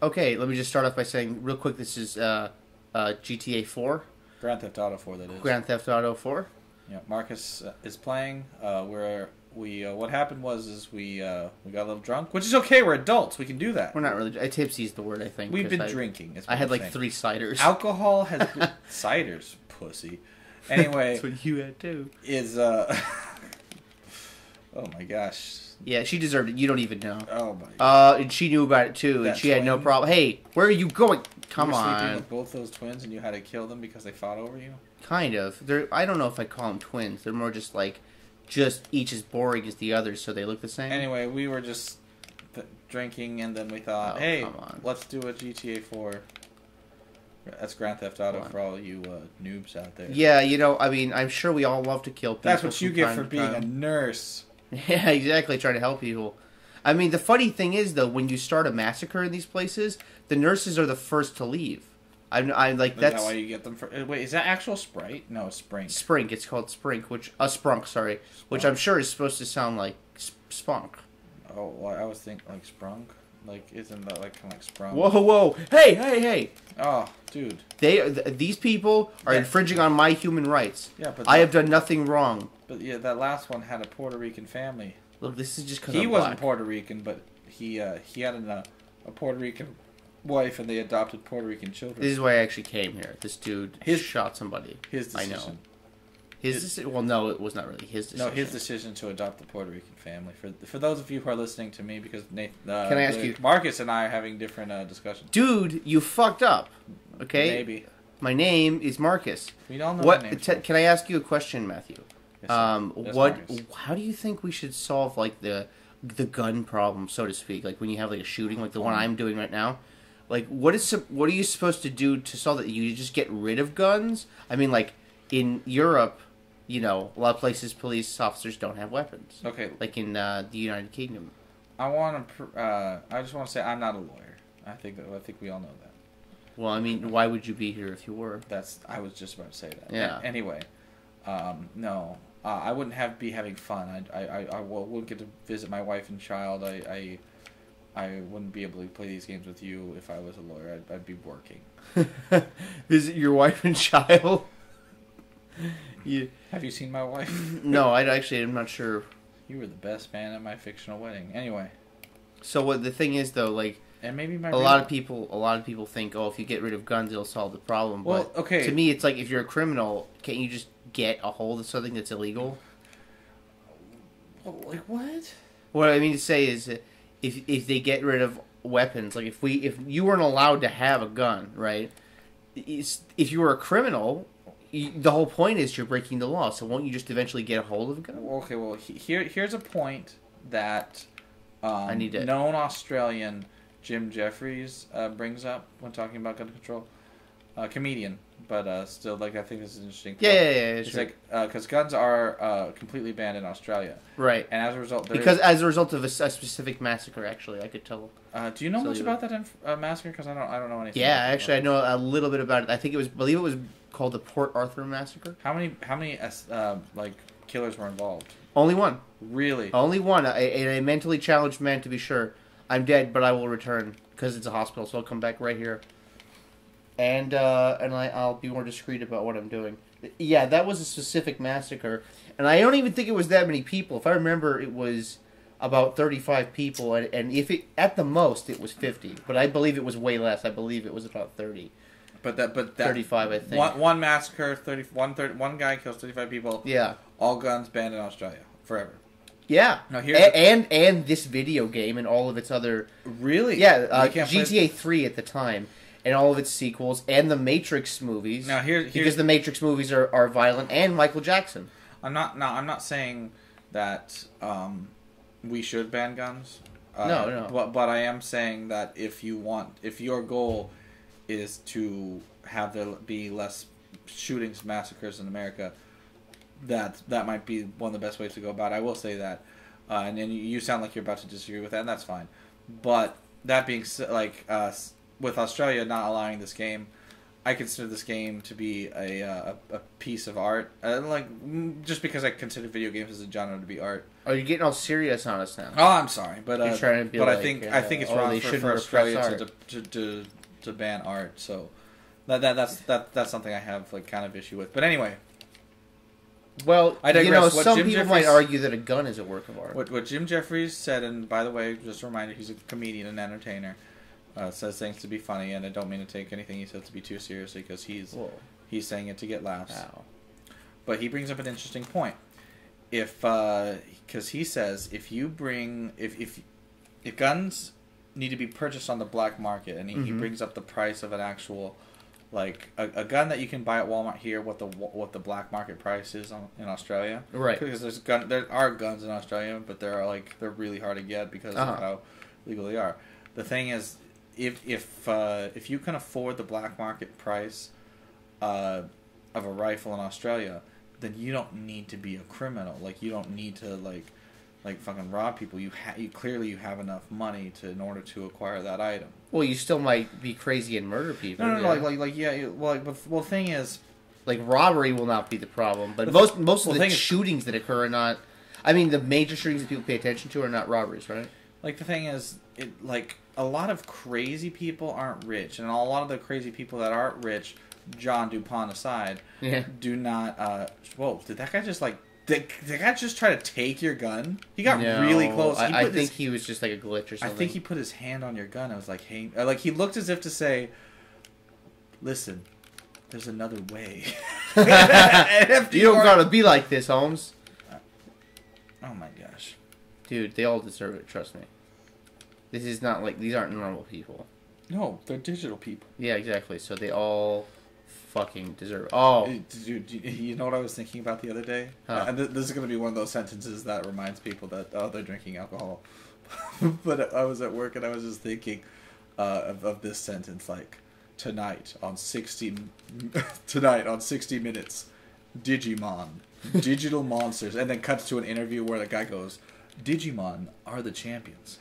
Okay, let me just start off by saying real quick. This is GTA 4, Grand Theft Auto 4, that is. Grand Theft Auto 4. Yeah, Marcus is playing. What happened was we got a little drunk, which is okay. We're adults. We can do that. We're not really. Tipsy is the word, I think. We've been drinking. I had like 3 ciders. Alcohol has ciders, pussy. Anyway, that's what you had too. Oh my gosh. Yeah, she deserved it. You don't even know. Oh my god. And she knew about it too, That and she had no twin? problem. Hey, where are you going? Come you were sleeping on. with both those twins, and you had to kill them because they fought over you. Kind of. I don't know if I call them twins. They're more just like, each as boring as the others, so they look the same. Anyway, we were just drinking, and then we thought, hey, come on. let's do a GTA 4. That's Grand Theft Auto for all you noobs out there. Yeah, I mean, I'm sure we all love to kill people. That's what you get for being a nurse. Yeah, exactly. Trying to help people. I mean, the funny thing is, though, when you start a massacre in these places, the nurses are the first to leave. I'm like, Is that's that why you get them for? Wait, is that actual Sprite? No, it's Sprink. Sprink. It's called Sprink, Sprunk. Sorry, which I'm sure is supposed to sound like spunk. Oh, well, I was thinking like Sprunk. Like, isn't that like kind of like Sprunk? Whoa! Hey! Oh, dude. These people are infringing on my human rights. Yeah, but I have done nothing wrong. But yeah, that last one had a Puerto Rican family. Look, this is just because he I'm wasn't black. Puerto Rican, but he had a Puerto Rican wife, and they adopted Puerto Rican children. This is why I actually came here. This dude shot somebody. His decision. I know. His decision. Well, no, it was not really his decision. No, his decision to adopt the Puerto Rican family. For those of you who are listening to me, because Can I ask you? Marcus and I are having different discussions. Dude, you fucked up. Okay. Maybe. My name is Marcus. We all know what names. Can I ask you a question, Matthew? Yes, Marcus. How do you think we should solve like the gun problem, so to speak? Like when you have like a shooting, like the one I'm doing right now. Like what are you supposed to do to solve that? You just get rid of guns? I mean, like in Europe, a lot of places police officers don't have weapons. Okay. Like in the United Kingdom. I just want to say I'm not a lawyer. I think we all know that. Well, I mean, why would you be here if you were? I was just about to say that. Yeah. Anyway, no. I wouldn't be having fun. I wouldn't get to visit my wife and child. I wouldn't be able to play these games with you if I was a lawyer. I'd be working. Visit your wife and child? Have you seen my wife? No, I'm not sure. You were the best man at my fictional wedding. Anyway. So what the thing is, though, like, and maybe a lot of people think, oh, if you get rid of guns, it'll solve the problem. Well, but okay. To me, it's like if you're a criminal, can't you just get a hold of something that's illegal? Like what? What I mean to say is, if they get rid of weapons, like if you weren't allowed to have a gun, right? If you were a criminal, the whole point is you're breaking the law. So won't you just eventually get a hold of a gun? Okay, well here's a point that I need to... known Australian Jim Jeffries brings up when talking about gun control. Comedian, but still, like, I think this is an interesting point. Yeah. It's sure. Like, because guns are completely banned in Australia. Right. And as a result... as a result of a specific massacre, actually, I could tell. Do you know much about that massacre? Because I don't know anything. Yeah, actually, I know a little bit about it. I believe it was called the Port Arthur Massacre. How many killers were involved? Only one. Really? Only one. A mentally challenged man, to be sure. I'm dead, but I will return, because it's a hospital, so I'll come back right here. And I'll be more discreet about what I'm doing. Yeah, that was a specific massacre, and I don't even think it was that many people. If I remember, it was about 35 people, and if it at the most it was 50, but I believe it was way less. I believe it was about 30. But that 35, I think. One massacre, one guy kills 35 people. Yeah. All guns banned in Australia forever. Yeah. Now and this video game and all of its other... Really? Yeah, GTA 3 at the time. And all of its sequels, and the Matrix movies. Now because the Matrix movies are violent, and Michael Jackson. I'm not saying that we should ban guns. No. But I am saying that if your goal is to have there be less shootings, massacres in America, that might be one of the best ways to go about it. I will say that, and you sound like you're about to disagree with that, and that's fine. But that being said, with Australia not allowing this game, I consider this game to be a piece of art. Just because I consider video games as a genre to be art. Oh, you're getting all serious on us now. Oh, I'm sorry, but You're trying to be I like, think it's wrong for Australia to ban art. So that's something I have like kind of issue with. But anyway. Well, I digress. some people might argue that a gun is a work of art. What Jim Jeffries said, and by the way, just a reminder, he's a comedian and entertainer. Says things to be funny, and I don't mean to take anything he says to be too seriously because he's saying it to get laughs. Wow. But he brings up an interesting point. Because he says if guns need to be purchased on the black market, and he brings up the price of an actual. Like a gun that you can buy at Walmart here, what the black market price is in Australia, right? Because there are guns in Australia, but they're really hard to get because of how legal they are. The thing is, if you can afford the black market price of a rifle in Australia, then you don't need to be a criminal. Like you don't need to fucking rob people. You clearly have enough money in order to acquire that item. Well, you still might be crazy and murder people. No, the thing is, like robbery will not be the problem, but most of the shootings that occur are not. I mean, the major shootings that people pay attention to are not robberies, right? Like the thing is, a lot of crazy people aren't rich, and a lot of the crazy people that aren't rich, John DuPont aside, do not. Whoa! Did that guy just Did the guy just try to take your gun? He got really close. I think he was just like a glitch or something. I think he put his hand on your gun. I was like, hey, he looked as if to say, "Listen, there's another way." You don't gotta be like this, Holmes. Oh my gosh, dude, they all deserve it. Trust me. This is not these aren't normal people. No, they're digital people. Yeah, exactly. So they all fucking deserve it. Oh, dude, you know what I was thinking about the other day? And this is going to be one of those sentences that reminds people that they're drinking alcohol. But I was at work and I was just thinking of this sentence, tonight on 60 Minutes, Digimon, digital monsters, and then cuts to an interview where the guy goes, "Digimon are the champions."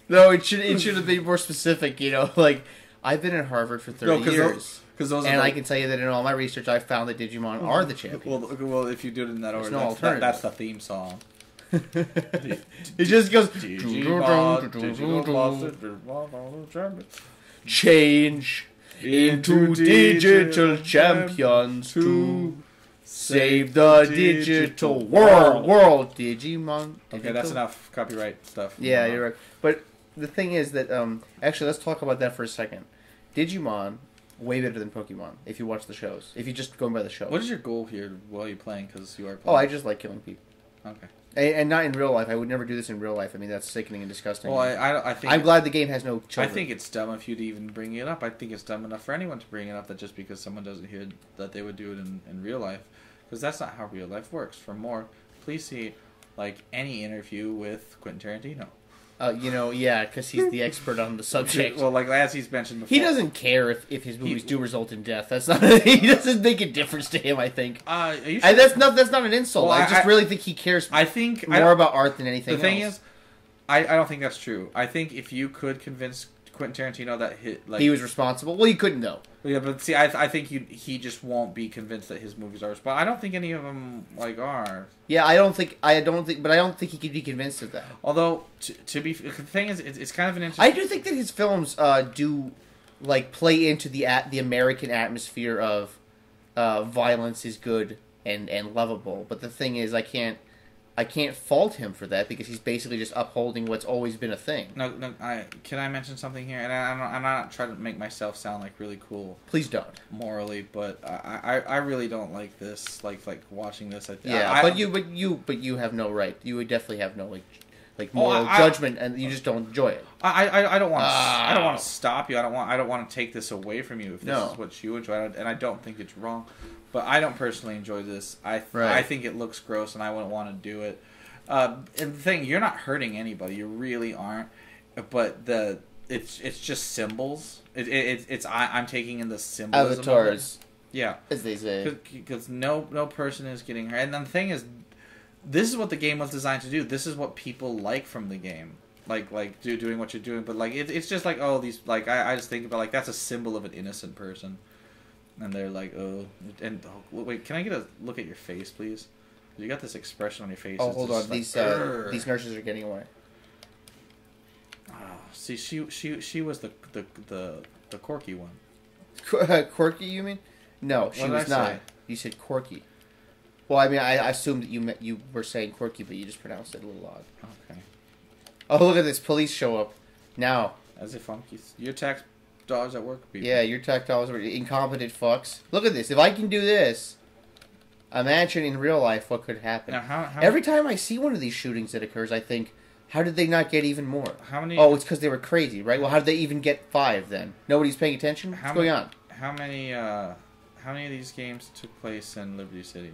No, it should have been more specific. I've been in Harvard for 30 years. And I can tell you that in all my research, I found that Digimon are the champions. Well, if you do it in that order, no that's the theme song. It just goes... Change into digital champions to save the digital world. Digimon. Okay, that's enough copyright stuff. Yeah, you're right. But the thing is that... actually, let's talk about that for a second. Digimon, way better than Pokemon, if you watch the shows. If you just go by the shows. What is your goal here while you're playing? Because you are playing. Oh, I just like killing people. Okay. And not in real life. I would never do this in real life. I mean, that's sickening and disgusting. Well, I think... I'm glad the game has no children. I think it's dumb of you to even bring it up. I think it's dumb enough for anyone to bring it up that just because someone doesn't hear that they would do it in real life. Because that's not how real life works. For more, please see, any interview with Quentin Tarantino. Yeah, because he's the expert on the subject. Well, as he's mentioned before, he doesn't care if his movies do result in death. That's not. He doesn't make a difference to him. I think. Are you sure? And that's not an insult. Well, I just really think he cares. I think more about art than anything. The thing is, I don't think that's true. I think if you could convince Quentin Tarantino that he was responsible, well, you couldn't though. Yeah, but see, I think he just won't be convinced that his movies are responsible. I don't think any of them are. Yeah, but I don't think he could be convinced of that. Although to be, the thing is, it's kind of an interesting. I do think that his films do play into the American atmosphere of violence is good and lovable. But the thing is, I can't fault him for that because he's basically just upholding what's always been a thing. No. Can I mention something here? And I'm not trying to make myself sound really cool. Please don't. Morally, but I really don't like this. Like watching this. But you have no right. You would definitely have no moral judgment, and you just don't enjoy it. I don't want to stop you. I don't want to take this away from you if this is what you enjoy, and I don't think it's wrong. But I don't personally enjoy this. I think it looks gross, and I wouldn't want to do it. And the thing, you're not hurting anybody. You really aren't. But it's just symbols. I'm taking in the symbolism. Avatars. Yeah, as they say. Because no person is getting hurt. And then the thing is, this is what the game was designed to do. This is what people like from the game. doing what you're doing, but like it's just like, oh, these, like, I just think about, like, that's a symbol of an innocent person, and they're like, oh, and wait, can I get a look at your face, please? You got this expression on your face. Oh, hold on, these nurses are getting away. Oh, see, she was the quirky one. Quirky, you mean? No, she was not. You said quirky. Well, I mean, I assumed that you were saying quirky, but you just pronounced it a little odd. Okay. Oh, look at this. Police show up. Now. As if your tax dollars at work, people. Yeah, your tax dollars are incompetent fucks. Look at this. If I can do this, imagine in real life what could happen. Now, how every time I see one of these shootings that occurs, I think, how did they not get even more? How many? Oh, it's because they were crazy, right? Well, how did they even get 5 then? Nobody's paying attention? What's going on? How many of these games took place in Liberty City?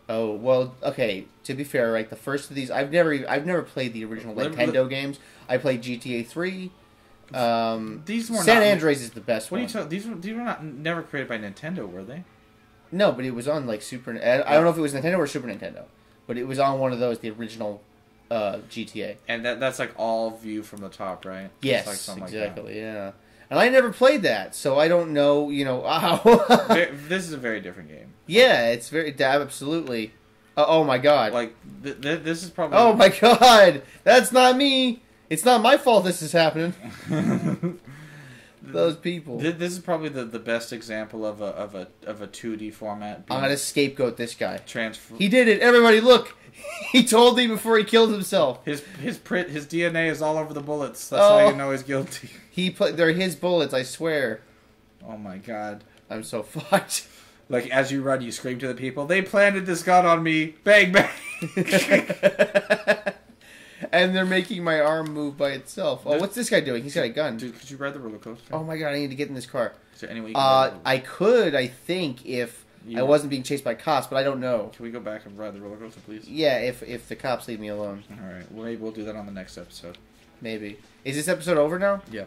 Oh, well, okay, to be fair, right, the first of these, I've never played the original Nintendo games. I played GTA 3. These were San Andreas is the best one. What are you talking? These were never created by Nintendo, were they? No, but it was on, like, Super... I don't know if it was Nintendo or Super Nintendo, but it was on one of those, the original GTA. And that's, like, all view from the top, right? Yes, like exactly, like yeah. And I never played that, so I don't know, how... This is a very different game. Yeah, it's very... Absolutely. Oh, my God. Like, this is probably... Oh, my God! That's not me! It's not my fault this is happening. Those people. This is probably the best example of a 2D format. I'm gonna scapegoat this guy. He did it! Everybody, look! He told me before he killed himself. His DNA is all over the bullets. That's how you know he's guilty. They're his bullets, I swear. Oh my God! I'm so fucked. Like, as you run, you scream to the people, "They planted this gun on me! Bang bang!" And they're making my arm move by itself. Oh, what's this guy doing? He's got a gun. Dude, could you ride the roller coaster? Oh my God, I need to get in this car. Is there any way you can I could, I think, if I wasn't being chased by cops, but I don't know. Can we go back and ride the roller coaster, please? Yeah, if the cops leave me alone. Alright, well, maybe we'll do that on the next episode. Maybe. Is this episode over now? Yeah.